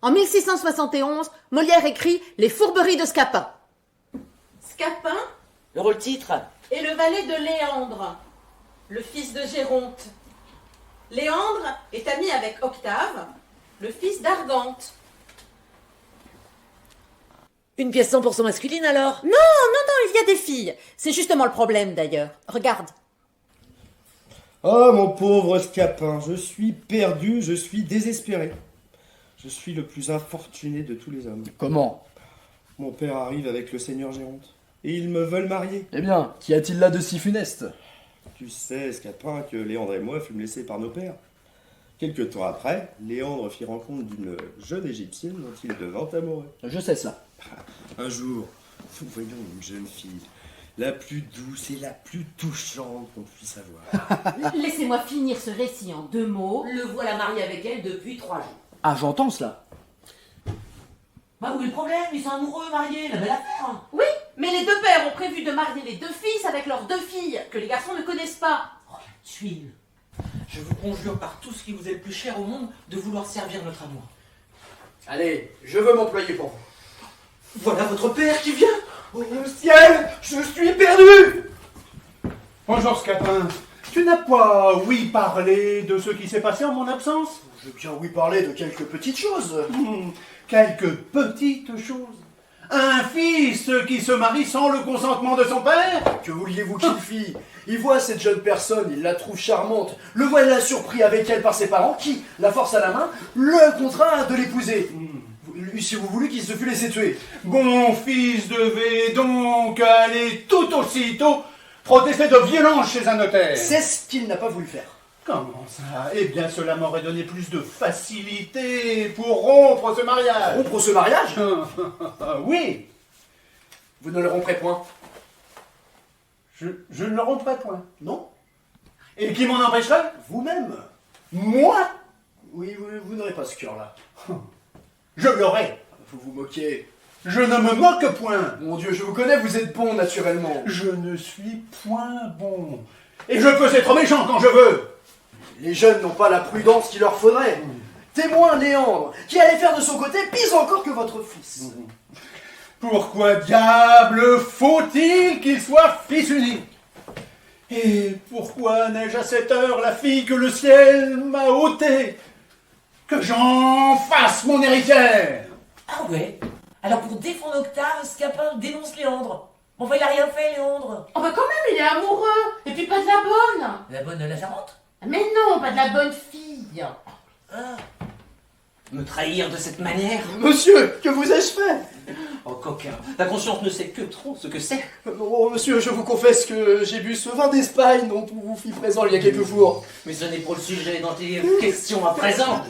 En 1671, Molière écrit « Les fourberies de Scapin ». Scapin Le rôle-titre. est le valet de Léandre, le fils de Géronte. Léandre est ami avec Octave, le fils d'Argante. Une pièce 100% masculine alors? Non, il y a des filles. C'est justement le problème d'ailleurs. Regarde. Oh mon pauvre Scapin, je suis perdu, je suis désespéré. Je suis le plus infortuné de tous les hommes. Comment? Mon père arrive avec le seigneur Géronte. Et ils me veulent marier. Eh bien, qu'y a-t-il là de si funeste? Tu sais, Scapin, que Léandre et moi fûmes laissés par nos pères. Quelque temps après, Léandre fit rencontre d'une jeune égyptienne dont il devint amoureux. Je sais ça. Un jour, nous voyons une jeune fille, la plus douce et la plus touchante qu'on puisse avoir. Laissez-moi finir ce récit en 2 mots. Le voilà marié avec elle depuis 3 jours. Ah, j'entends cela. Bah où est le problème? Ils sont amoureux, mariés, la belle affaire. Oui, mais les 2 pères ont prévu de marier les 2 fils avec leurs 2 filles, que les garçons ne connaissent pas. Oh, la tuile. Je vous conjure par tout ce qui vous est le plus cher au monde de vouloir servir notre amour. Allez, je veux m'employer pour vous. Voilà votre père qui vient. Oh ciel, je suis perdu! Bonjour Scapin. Tu n'as pas ouï parler de ce qui s'est passé en mon absence? Je viens oui parler de quelques petites choses. Quelques petites choses. Un fils qui se marie sans le consentement de son père? Que vouliez-vous qu'il fît? Il voit cette jeune personne, il la trouve charmante. Le voilà surpris avec elle par ses parents qui, la force à la main, le contraint de l'épouser. Eussiez-vous voulu qu'il se fût laissé tuer? Mon fils devait donc aller tout aussitôt protester de violence chez un notaire. C'est ce qu'il n'a pas voulu faire. Comment ça? Eh bien, cela m'aurait donné plus de facilité pour rompre ce mariage. Rompre ce mariage? Oui, Vous ne le romprez point. je ne le romprai point. Non? Et qui m'en empêcherait? Vous-même? Moi? Oui, vous n'aurez pas ce cœur-là. Je l'aurai. Vous vous moquez. Je ne me moque point. Mon Dieu, je vous connais, vous êtes bon naturellement. Je ne suis point bon. Et je peux être méchant quand je veux. Les jeunes n'ont pas la prudence qu'il leur faudrait. Témoin Léandre, qui allait faire de son côté pire encore que votre fils. Pourquoi diable faut-il qu'il soit fils unique? Et pourquoi n'ai-je à cette heure la fille que le ciel m'a ôtée? Que j'en fasse mon héritière. Ah ouais? Alors pour défendre Octave, Scapin dénonce Léandre. Bon, enfin, il a rien fait, Léandre. Oh bah quand même, il est amoureux. Et puis pas de la bonne. La bonne la charmante? Mais non, pas de la bonne fille. Ah. Me trahir de cette manière? Monsieur, que vous ai-je fait? Oh, coquin, ta conscience ne sait que trop ce que c'est. Oh, monsieur, je vous confesse que j'ai bu ce vin d'Espagne dont on vous fit présent il y a quelques jours. Mais ce n'est pas le sujet dont il est question à présent.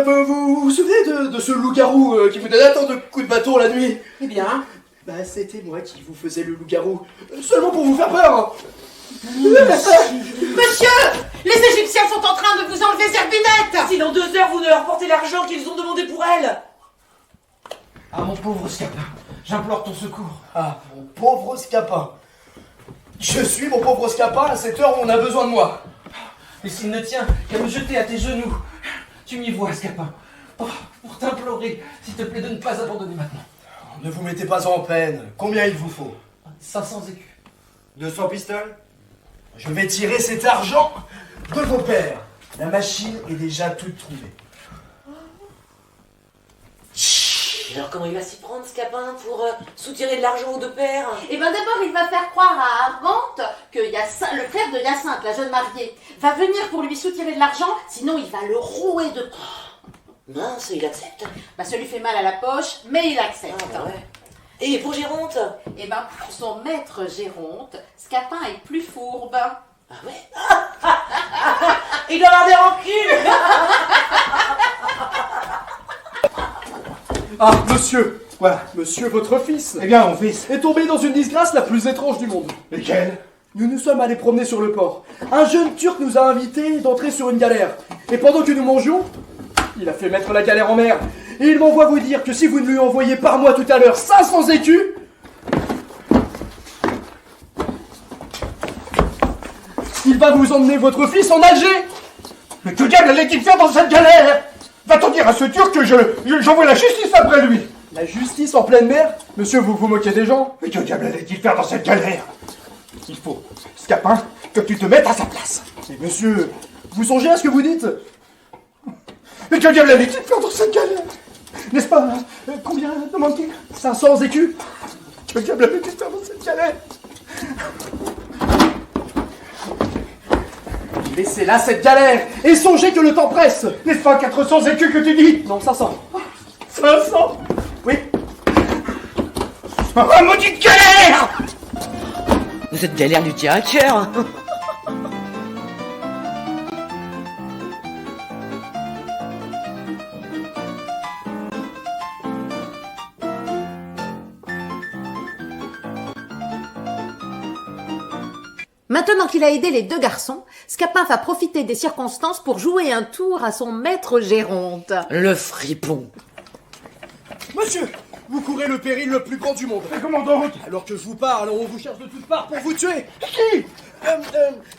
Vous vous souvenez de ce loup-garou qui vous donnait tant de coups de bâton la nuit? Eh bien, Bah, c'était moi qui vous faisais le loup-garou. Seulement pour vous faire peur. Monsieur, les Égyptiens sont en train de vous enlever Zerbinette. si dans 2 heures vous ne leur portez l'argent qu'ils ont demandé pour elle. Ah, mon pauvre Scapin, j'implore ton secours. Ah, mon pauvre Scapin. Je suis mon pauvre Scapin à cette heure où on a besoin de moi. Mais s'il ne tient qu'à me jeter à tes genoux, tu m'y vois, Scapin. Oh, pour t'implorer, s'il te plaît, de ne pas abandonner maintenant. Ne vous mettez pas en peine. Combien il vous faut? 500 écus. 200 pistoles? Je vais tirer cet argent de vos pères. La machine est déjà toute trouvée. Alors comment il va s'y prendre, Scapin, pour soutirer de l'argent aux 2 pères? Eh ben d'abord, il va faire croire à Argante que le frère de Hyacinthe, la jeune mariée, va venir pour lui soutirer de l'argent, sinon il va le rouer de coups. Mince, il accepte. Bah ça lui fait mal à la poche, mais il accepte. Ah, bah ouais. Et pour Géronte? Eh ben pour son maître Géronte, Scapin est plus fourbe. Ah ouais? Il doit avoir des rancunes. Ah, monsieur. Quoi? Monsieur, votre fils Eh bien, mon fils. est tombé dans une disgrâce la plus étrange du monde. Lesquels? Nous nous sommes allés promener sur le port. Un jeune Turc nous a invités d'entrer sur une galère. Et pendant que nous mangions, il a fait mettre la galère en mer. Et il m'envoie vous dire que si vous ne lui envoyez par mois tout à l'heure 500 écus, il va vous emmener votre fils en Alger. Mais que diable allait-il faire dans cette galère? Va-t'en dire à ce Turc que j'envoie la justice après lui. La justice en pleine mer? Monsieur, vous vous moquez des gens? Mais que diable allait-il faire dans cette galère? Il faut, Scapin, que tu te mettes à sa place. Mais monsieur, vous songez à ce que vous dites? Mais que diable allait-il faire dans cette galère? N'est-ce pas? Combien demande-t-il? 500 écus? Que diable allait-il faire dans cette galère? Laissez là cette galère et songez que le temps presse. N'est-ce pas 400 écus que tu dis? Non, 500. 500? Oui. Oh, maudite galère! Cette galère lui tient à cœur. Maintenant qu'il a aidé les deux garçons, Scapin va profiter des circonstances pour jouer un tour à son maître Géronte. Le fripon. Monsieur, vous courez le péril le plus grand du monde. Mais comment donc? Alors que je vous parle, on vous cherche de toutes parts pour vous tuer. Qui?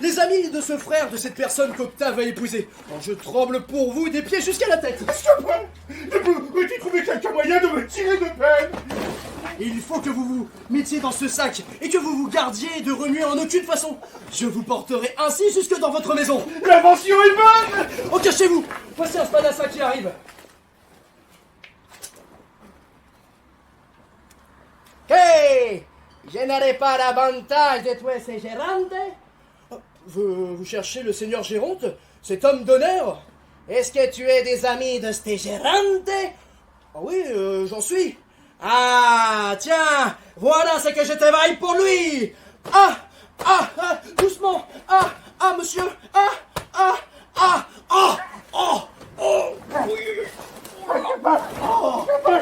Les amis de ce frère de cette personne qu'Octave a épousé. Oh, je tremble pour vous des pieds jusqu'à la tête. Scapin, peux-tu trouver quelque moyen de me tirer de peine? Et il faut que vous vous mettiez dans ce sac et que vous vous gardiez de remuer en aucune façon. Je vous porterai ainsi jusque dans votre maison. L'invention est bonne! Oh, cachez-vous. Voici un spadassin qui arrive. Hey! Je n'aurai pas l'avantage de tuer ces Géronte. Vous cherchez le seigneur Géronte? Cet homme d'honneur? Est-ce que tu es des amis de ces Géronte? Ah oui, j'en suis. Ah, tiens, voilà ce que je travaille pour lui. Doucement. Monsieur.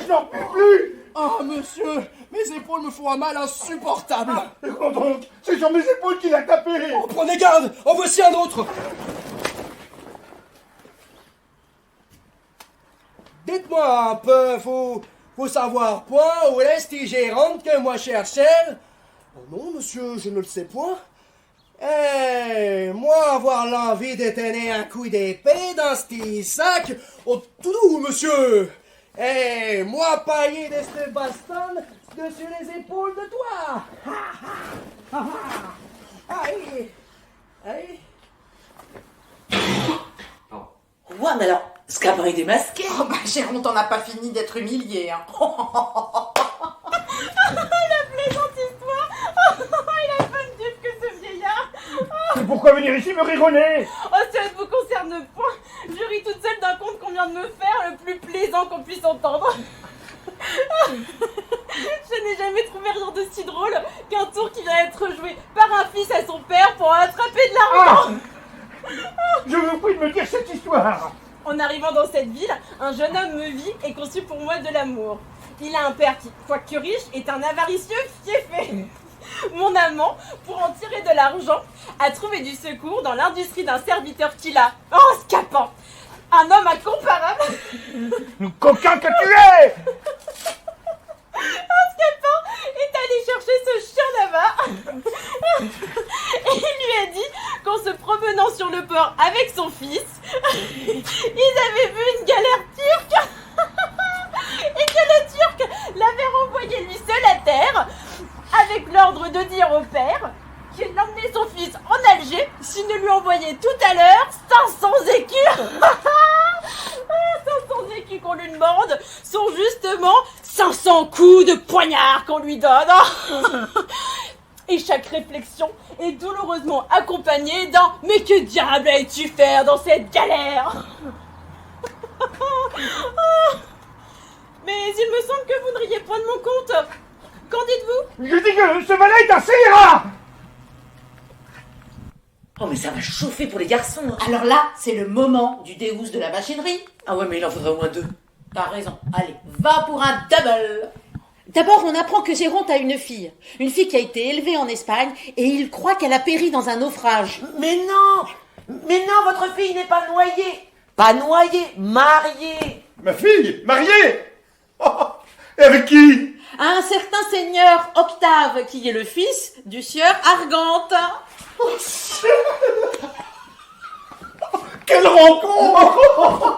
Je n'en peux plus! Monsieur, mes épaules me font un mal insupportable. Mais comment donc? C'est sur mes épaules qu'il a tapé! Oh, prenez garde, en voici un autre. Dites-moi un peu, faut savoir point où est-ce Géronte que moi cherchais? Oh non, monsieur, je ne le sais point. Moi avoir l'envie de tenir un coup d'épée dans ce petit sac, oh tout doux, monsieur. Moi pailler de ce baston dessus les épaules de toi. Aïe. Ouais, mais alors, Scapin est démasqué. Oh bah Géronte, on n'a pas fini d'être humilié. Hein. La plaisante histoire. Il a pas de Dieu que ce vieillard. Mais pourquoi venir ici me rigonner? Oh, ça ne vous concerne point. Je ris toute seule d'un conte qu'on vient de me faire, le plus plaisant qu'on puisse entendre. Je n'ai jamais trouvé rien de si drôle qu'un tour qui vient être joué par un fils à son père pour attraper de l'argent. Je vous prie de me dire cette histoire. En arrivant dans cette ville, un jeune homme me vit et conçut pour moi de l'amour. Il a un père qui, quoique riche, est un avaricieux fiefé. Mon amant, pour en tirer de l'argent, a trouvé du secours dans l'industrie d'un serviteur qu'il a. Oh, Scapin! Un homme incomparable! Coquin que tu es! Scapin est allé chercher ce chien là-bas et il lui a dit qu'en se promenant sur le port avec son fils, ils avaient vu une galère turque et que le Turc l'avait renvoyé lui seul à terre avec l'ordre de dire au père qu'il emmenait son fils en Alger s'il ne lui envoyait tout à l'heure 500 écus. 500 écus qu'on lui demande sont justement 500 coups de poignard qu'on lui donne. Et chaque réflexion est douloureusement accompagnée d'un « Mais que diable as-tu faire dans cette galère ?» Mais il me semble que vous ne riez point de mon compte. Qu'en dites-vous? Je dis que ce valet est un scélérat! Oh, mais ça va chauffer pour les garçons. Hein. Alors là, c'est le moment du déhousse de la machinerie. Ah ouais, mais il en faudrait au moins 2. T'as raison. Allez, va pour un double. D'abord, on apprend que Géronte a une fille qui a été élevée en Espagne et il croit qu'elle a péri dans un naufrage. Mais non, votre fille n'est pas noyée. Pas noyée, mariée. Ma fille? Mariée? Oh, et avec qui? À un certain seigneur Octave, qui est le fils du sieur Argante. Que Quelle rencontre!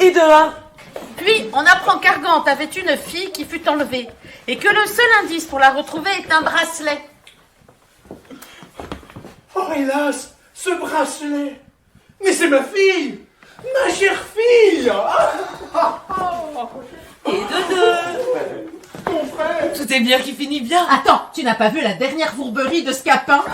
Et de un. Puis, on apprend qu'Argante avait une fille qui fut enlevée, et que le seul indice pour la retrouver est un bracelet. Oh hélas, ce bracelet! Mais c'est ma fille! Ma chère fille! Et de deux. Mon frère! Tout est bien qui finit bien. Attends, tu n'as pas vu la dernière fourberie de Scapin?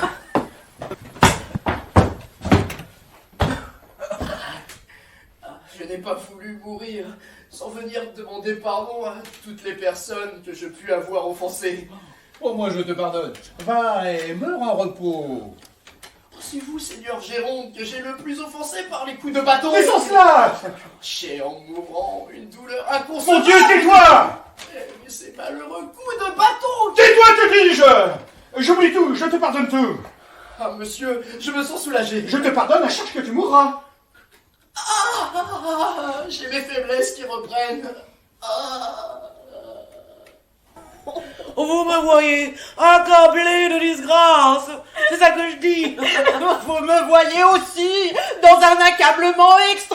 Je n'ai pas voulu mourir sans venir demander pardon à toutes les personnes que je puis avoir offensées. Oh, moi je te pardonne. Va et meurs en repos. C'est vous, Seigneur Géronte, que j'ai le plus offensé par les coups de bâton. Mais sans cela! J'ai en mourant une douleur Mon inconsolable. Dieu, tais-toi! Mais ces malheureux coups de bâton. Tais-toi, te dis-je! J'oublie tout, je te pardonne tout. Ah, monsieur, je me sens soulagé. Je te pardonne à chaque que tu mourras. J'ai mes faiblesses qui reprennent. Vous me voyez accablé de disgrâce. C'est ça que je dis. Vous me voyez aussi dans un accablement extrême.